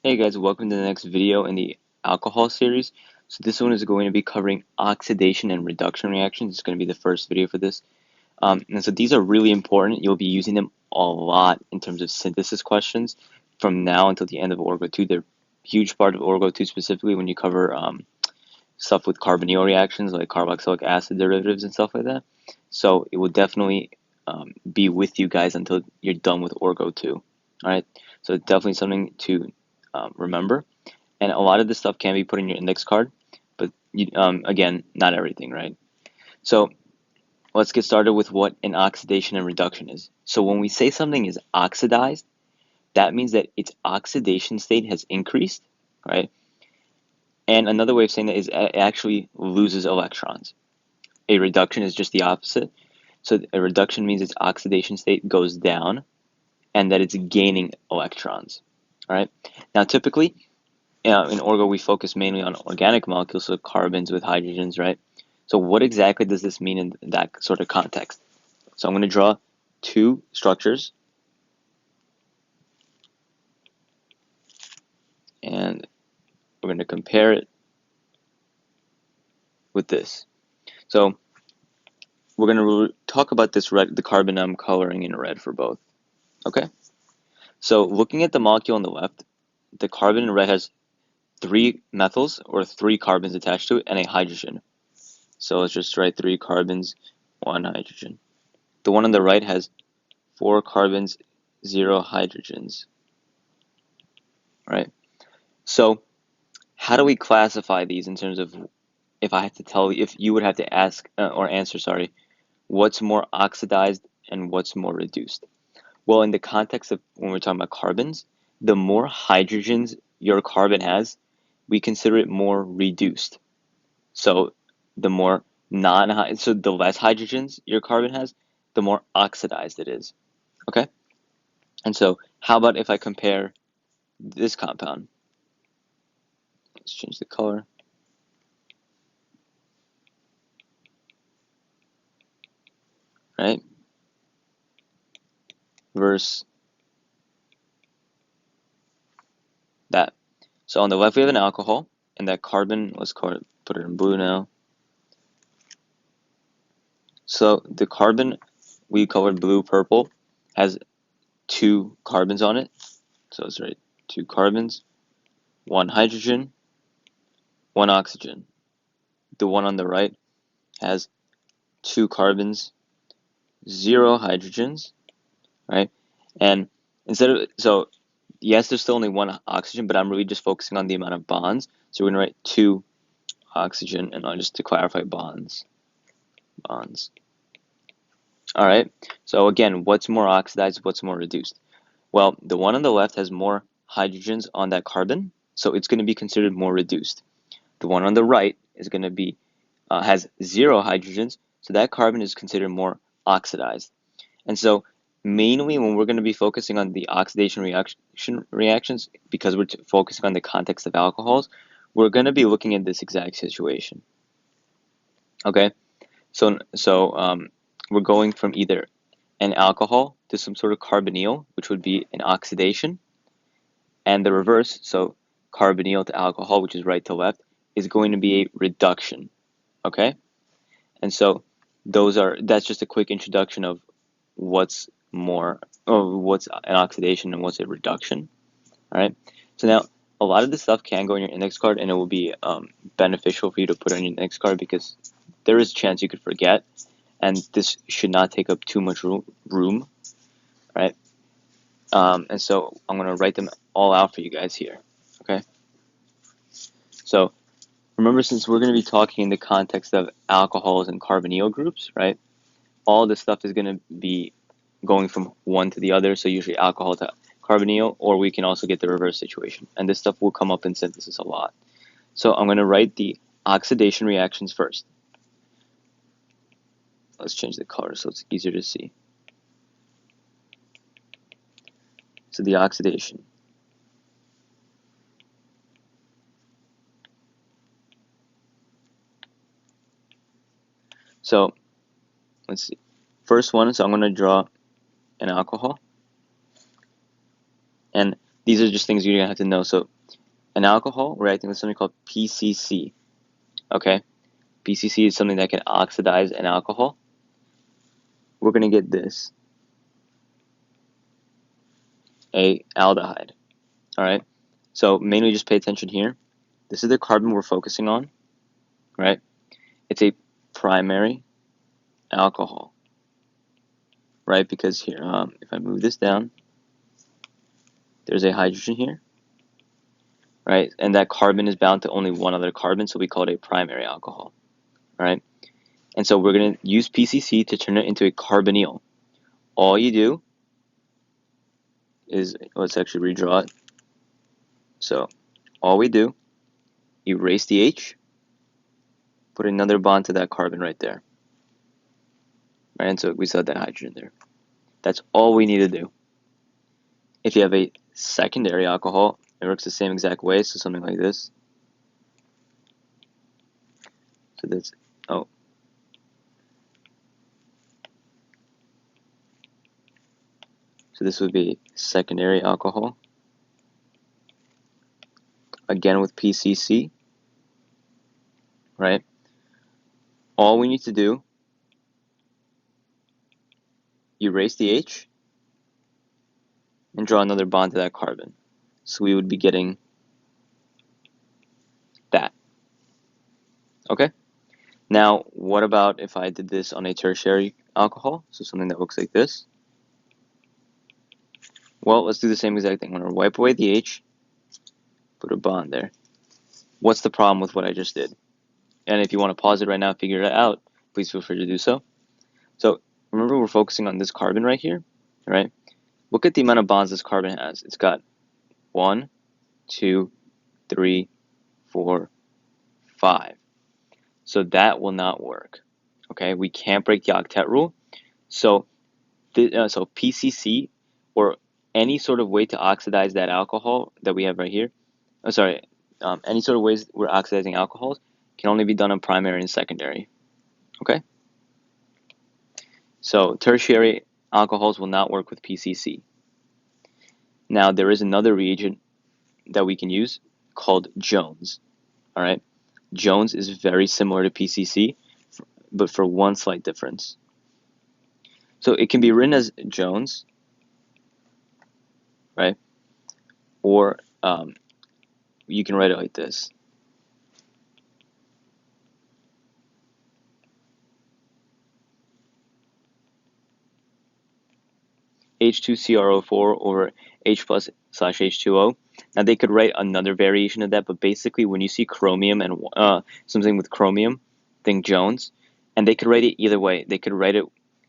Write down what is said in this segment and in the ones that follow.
Hey guys, welcome to the next video in the alcohol series. So this one is going to be covering oxidation and reduction reactions. It's going to be the first video for this. And so these are really important. You'll be using them a lot in terms of synthesis questions from now until the end of Orgo 2. They're a huge part of Orgo 2 specifically when you cover stuff with carbonyl reactions like carboxylic acid derivatives and stuff like that. So it will definitely be with you guys until you're done with Orgo 2. All right, so it's definitely something to remember. And a lot of this stuff can be put in your index card, but again, not everything, right? So let's get started with what an oxidation and reduction is. So when we say something is oxidized, that means that its oxidation state has increased, right? And another way of saying that is it actually loses electrons. A reduction is just the opposite. So a reduction means its oxidation state goes down and that it's gaining electrons, all right? Now, typically, in Orgo, we focus mainly on organic molecules, so carbons with hydrogens, right? So what exactly does this mean in that sort of context? So I'm going to draw two structures, and we're going to compare it with this. So we're going to talk about this red, the carbon I'm coloring in red for both, okay? So looking at the molecule on the left, the carbon in red has 3 methyls, or 3 carbons attached to it, and a hydrogen. So let's just write 3 carbons, 1 hydrogen. The one on the right has 4 carbons, 0 hydrogens, right? So how do we classify these in terms of, if I had to tell you, if you would have to ask or answer, sorry, what's more oxidized and what's more reduced? Well, in the context of when we're talking about carbons, the more hydrogens your carbon has, we consider it more reduced. So the more so the less hydrogens your carbon has, the more oxidized it is. Okay? And so how about if I compare this compound? Let's change the color. Right? Versus that. So on the left we have an alcohol, and that carbon, let's call it, put it in blue now. So the carbon we colored blue, purple, has 2 carbons on it. So let's write 2 carbons, 1 hydrogen, 1 oxygen. The one on the right has 2 carbons, 0 hydrogens, right? And so yes, there's still only 1 oxygen, but I'm really just focusing on the amount of bonds. So we're going to write 2 oxygen, and just to clarify, bonds. All right, so again, what's more oxidized, what's more reduced? Well, the one on the left has more hydrogens on that carbon, so it's going to be considered more reduced. The one on the right is going to be has 0 hydrogens, so that carbon is considered more oxidized. And so mainly when we're going to be focusing on the oxidation reactions, because we're focusing on the context of alcohols, we're going to be looking at this exact situation. Okay, so we're going from either an alcohol to some sort of carbonyl, which would be an oxidation, and the reverse, so carbonyl to alcohol, which is right to left, is going to be a reduction. Okay, and so that's just a quick introduction of what's an oxidation and what's a reduction. All right, so now a lot of this stuff can go in your index card, and it will be beneficial for you to put on your index card because there is a chance you could forget, and this should not take up too much room, right? And so I'm going to write them all out for you guys here, okay? So remember, since we're going to be talking in the context of alcohols and carbonyl groups, right? All this stuff is going to be going from one to the other, so usually alcohol to carbonyl, or we can also get the reverse situation. And this stuff will come up in synthesis a lot. So I'm going to write the oxidation reactions first. Let's change the color so it's easier to see. So the oxidation. So let's see. First one, so I'm going to draw an alcohol. And these are just things you're gonna have to know. So an alcohol reacting with something called PCC. Okay, PCC is something that can oxidize an alcohol. We're gonna get this, a aldehyde. All right. So mainly just pay attention here. This is the carbon we're focusing on, right? It's a primary alcohol, right? Because here, if I move this down, there's a hydrogen here, right? And that carbon is bound to only one other carbon, so we call it a primary alcohol, right? And so we're going to use PCC to turn it into a carbonyl. All you do is, let's actually redraw it. So all we do, erase the H, put another bond to that carbon right there, right? And so we still have that hydrogen there. That's all we need to do. If you have a secondary alcohol, it works the same exact way, so something like this. So that's, oh. So this would be secondary alcohol. Again with PCC, right? All we need to do, erase the H, and draw another bond to that carbon. So we would be getting that. Okay? Now, what about if I did this on a tertiary alcohol? So something that looks like this. Well, let's do the same exact thing. I'm going to wipe away the H, put a bond there. What's the problem with what I just did? And if you want to pause it right now and figure it out, please feel free to do so. So remember, we're focusing on this carbon right here, right? Look at the amount of bonds this carbon has. It's got 1, 2, 3, 4, 5. So that will not work. Okay, we can't break the octet rule. So, so PCC, or any sort of way to oxidize that alcohol that we have right here. Any sort of ways we're oxidizing alcohols can only be done on primary and secondary. Okay. So tertiary alcohols will not work with PCC. Now there is another reagent that we can use called Jones. All right. Jones is very similar to PCC, but for one slight difference. So it can be written as Jones, right? Or you can write it like this. H2CrO4 over H plus / H2O. Now they could write another variation of that, but basically when you see chromium and something with chromium, think Jones, and they could write it either way. They could write it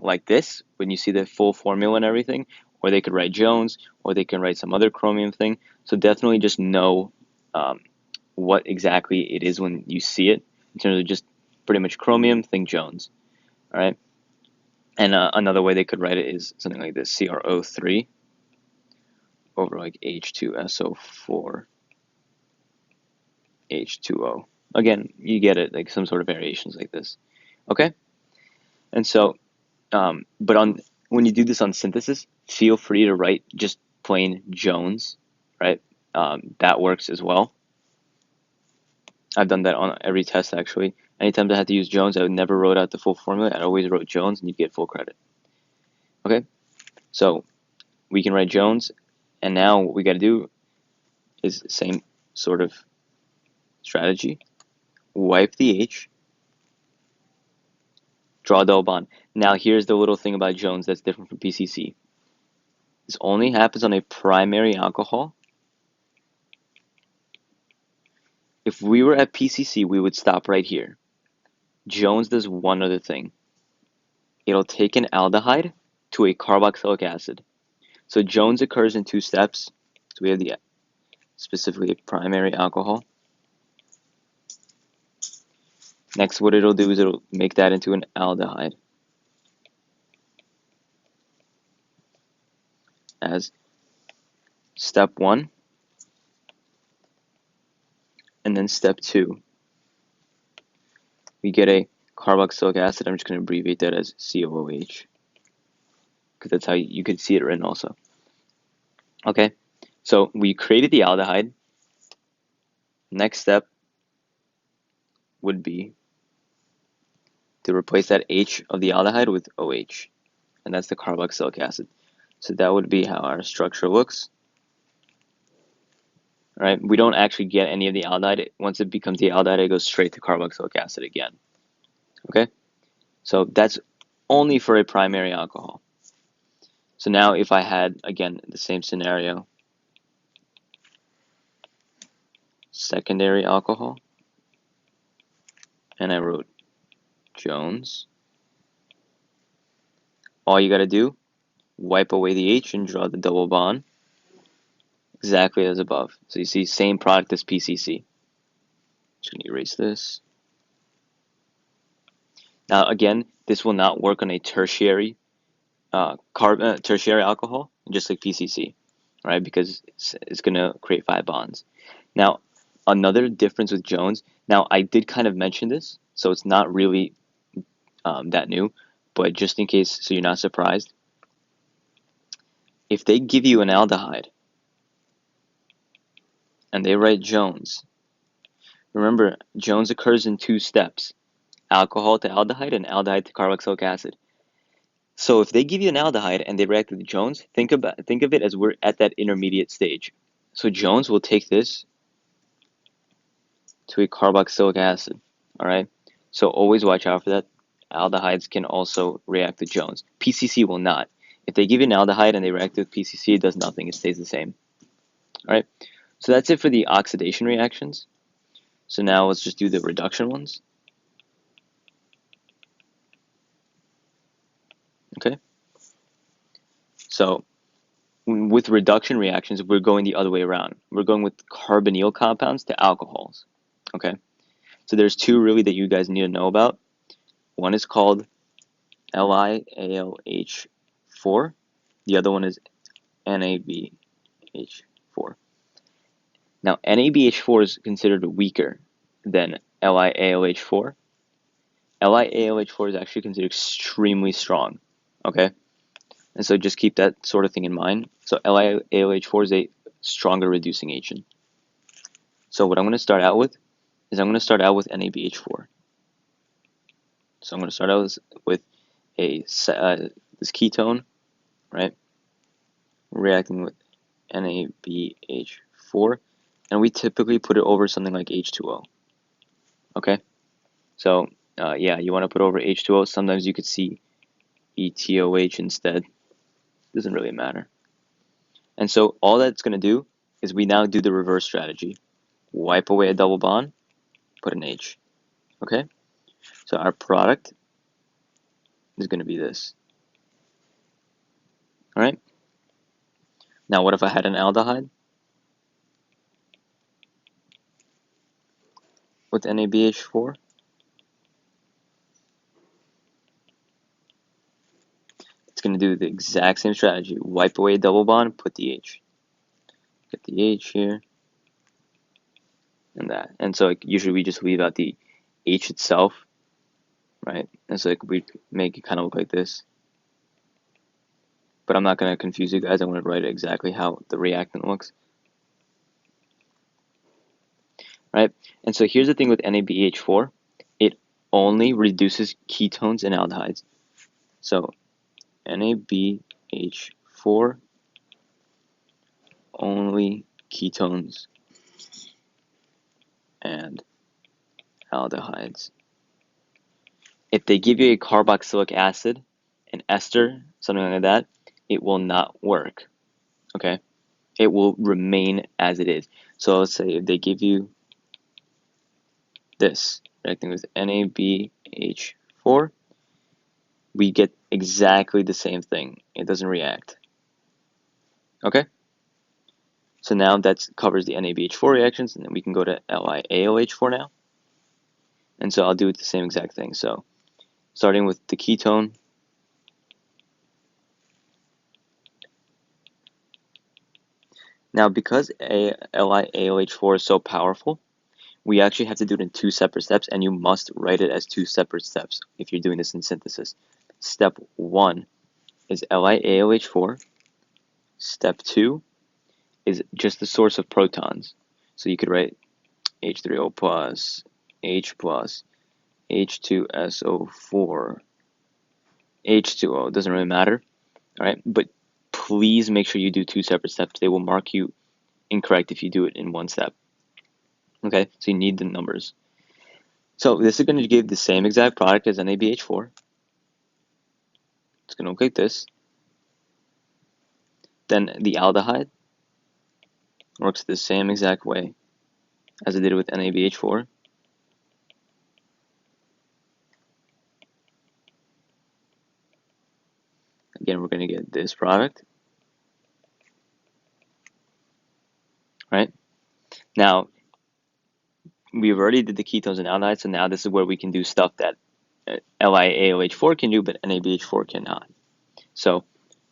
like this when you see the full formula and everything, or they could write Jones, or they can write some other chromium thing. So definitely just know what exactly it is when you see it in terms of just pretty much chromium, think Jones. All right. And another way they could write it is something like this: CrO3 over like H2SO4 H2O. Again, you get it, like some sort of variations like this. Okay? And so, but when you do this on synthesis, feel free to write just plain Jones, right? That works as well. I've done that on every test, actually. Anytime I had to use Jones, I would never wrote out the full formula. I always wrote Jones, and you get full credit. Okay? So we can write Jones, and now what we got to do is the same sort of strategy. Wipe the H, draw a double bond. Now here's the little thing about Jones that's different from PCC. This only happens on a primary alcohol. If we were at PCC, we would stop right here. Jones does one other thing. It'll take an aldehyde to a carboxylic acid. So Jones occurs in 2 steps. So we have the specifically a primary alcohol. Next, what it'll do is it'll make that into an aldehyde as step 1, and then step 2. We get a carboxylic acid. I'm just going to abbreviate that as COOH, because that's how you could see it written also. Okay, So we created the aldehyde. Next step would be to replace that H of the aldehyde with OH, and that's the carboxylic acid. So that would be how our structure looks. Right? We don't actually get any of the aldehyde. Once it becomes the aldehyde, it goes straight to carboxylic acid again. Okay? So that's only for a primary alcohol. So now if I had, again, the same scenario, secondary alcohol, and I wrote Jones, all you got to do, wipe away the H and draw the double bond exactly as above. So you see, same product as PCC. Just going to erase this. Now again, this will not work on a tertiary tertiary alcohol, just like PCC, right? Because it's going to create 5 bonds. Now, another difference with Jones, now I did kind of mention this, so it's not really that new, but just in case, so you're not surprised, if they give you an aldehyde and they write Jones, remember, Jones occurs in 2 steps, alcohol to aldehyde and aldehyde to carboxylic acid. So if they give you an aldehyde and they react with Jones, think of it as we're at that intermediate stage. So Jones will take this to a carboxylic acid, all right? So always watch out for that. Aldehydes can also react with Jones. PCC will not. If they give you an aldehyde and they react with PCC, it does nothing. It stays the same, all right? So that's it for the oxidation reactions. So now let's just do the reduction ones. Okay? So with reduction reactions, we're going the other way around. We're going with carbonyl compounds to alcohols. Okay? So there's 2 really that you guys need to know about. One is called LiAlH4. The other one is NABH4. Now, NABH4 is considered weaker than LiAlH4. LiAlH4 is actually considered extremely strong. Okay? And so just keep that sort of thing in mind. So LiAlH4 is a stronger reducing agent. So what I'm going to start out with is I'm going to start out with NABH4. So I'm going to start out with this ketone, right? Reacting with NABH4, and we typically put it over something like H2O. Okay? So, yeah, you want to put over H2O. Sometimes you could see ETOH instead. Doesn't really matter. And so all that's going to do is we now do the reverse strategy. Wipe away a double bond, put an H. Okay? So our product is going to be this. All right? Now what if I had an aldehyde with NABH4? It's going to do the exact same strategy. Wipe away a double bond, put the H. Get the H here. And that. And so usually we just leave out the H itself, right? And so we make it kind of look like this. But I'm not going to confuse you guys. I want to write exactly how the reactant looks. Right? And so here's the thing with NABH4. It only reduces ketones and aldehydes. So NABH4 only ketones and aldehydes. If they give you a carboxylic acid, an ester, something like that, it will not work. Okay? It will remain as it is. So let's say if they give you this, reacting with NABH4, we get exactly the same thing. It doesn't react. Okay? So now that covers the NABH4 reactions, and then we can go to LiAlH4 now. And so I'll do the same exact thing. So starting with the ketone, now because LiAlH4 is so powerful, we actually have to do it in 2 separate steps, and you must write it as 2 separate steps if you're doing this in synthesis. Step 1 is LiAlH4. Step 2 is just the source of protons. So you could write H3O plus, H plus, H2SO4, H2O. It doesn't really matter, all right? But please make sure you do 2 separate steps. They will mark you incorrect if you do it in 1 step. Okay, so you need the numbers. So this is going to give the same exact product as NABH4. It's going to look like this. Then the aldehyde works the same exact way as it did with NABH4. Again, we're going to get this product. Right? Now, we've already did the ketones and aldehydes, so now this is where we can do stuff that LiAOH4 can do, but NABH4 cannot. So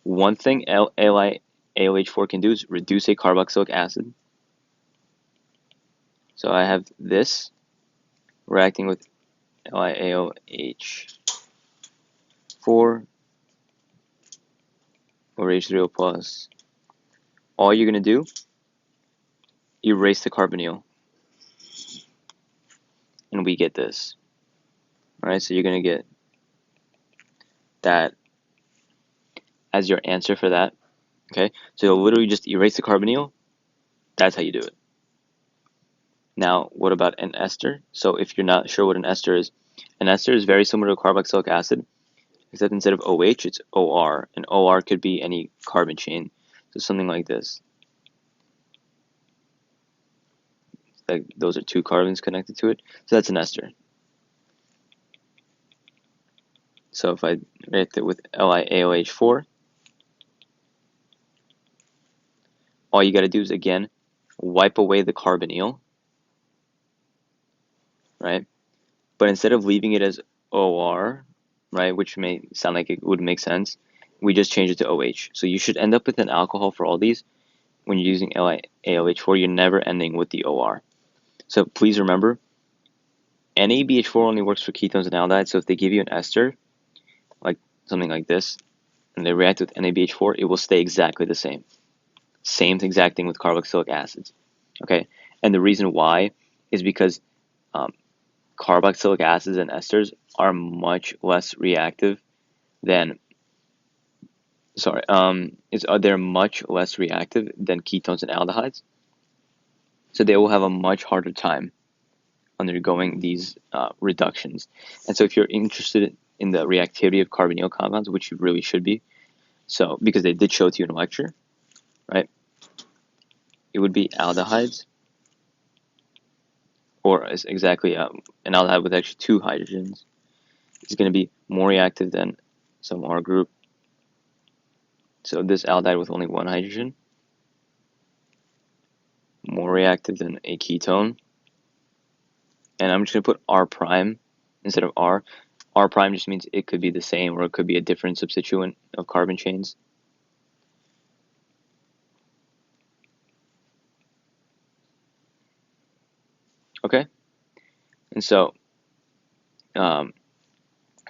one thing LiAOH4 can do is reduce a carboxylic acid. So I have this reacting with LiAOH4 over H3O plus. All you're going to do, erase the carbonyl. And we get this. Alright, so you're going to get that as your answer for that. Okay, so you'll literally just erase the carbonyl. That's how you do it. Now, what about an ester? So if you're not sure what an ester is very similar to carboxylic acid, except instead of OH, it's OR. And OR could be any carbon chain. So something like this. Like those are 2 carbons connected to it. So that's an ester. So if I write it with LiAOH4, all you got to do is, again, wipe away the carbonyl, right? But instead of leaving it as OR, right, which may sound like it would make sense, we just change it to OH. So you should end up with an alcohol for all these. When you're using LiAOH4, you're never ending with the OR. So please remember, NABH4 only works for ketones and aldehydes. So if they give you an ester, like something like this, and they react with NABH4, it will stay exactly the same. Same exact thing with carboxylic acids. Okay, and the reason why is because carboxylic acids and esters are much less reactive than they're much less reactive than ketones and aldehydes. So they will have a much harder time undergoing these reductions. And so if you're interested in the reactivity of carbonyl compounds, which you really should be, so because they did show it to you in a lecture, right? It would be aldehydes, or exactly an aldehyde with actually 2 hydrogens. It's going to be more reactive than some R group. So this aldehyde with only 1 hydrogen, more reactive than a ketone. And I'm just going to put R prime instead of R. R prime just means it could be the same, or it could be a different substituent of carbon chains. Okay? And so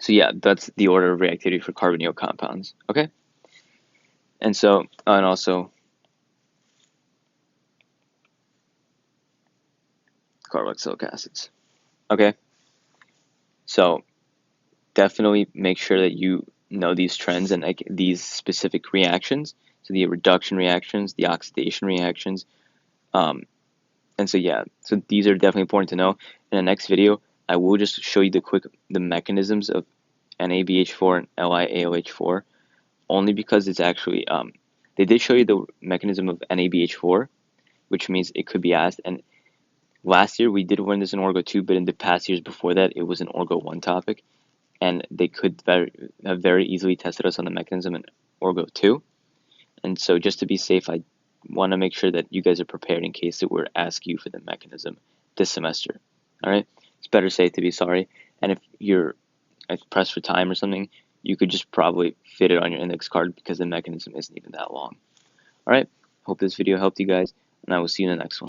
yeah, that's the order of reactivity for carbonyl compounds. Okay? And so, and also carboxylic acids. Okay? So definitely make sure that you know these trends and like these specific reactions. So the reduction reactions, the oxidation reactions. And so yeah, so these are definitely important to know. In the next video, I will just show you the mechanisms of NABH4 and LiAOH4, only because it's actually they did show you the mechanism of NABH4, which means it could be asked. And last year we did learn this in Orgo 2, but in the past years before that, it was an Orgo 1 topic, and they could have very easily tested us on the mechanism in Orgo 2. And so just to be safe, I want to make sure that you guys are prepared in case it were to ask you for the mechanism this semester. All right, it's better safe to be sorry. And if you're pressed for time or something, you could just probably fit it on your index card because the mechanism isn't even that long. All right, hope this video helped you guys, and I will see you in the next one.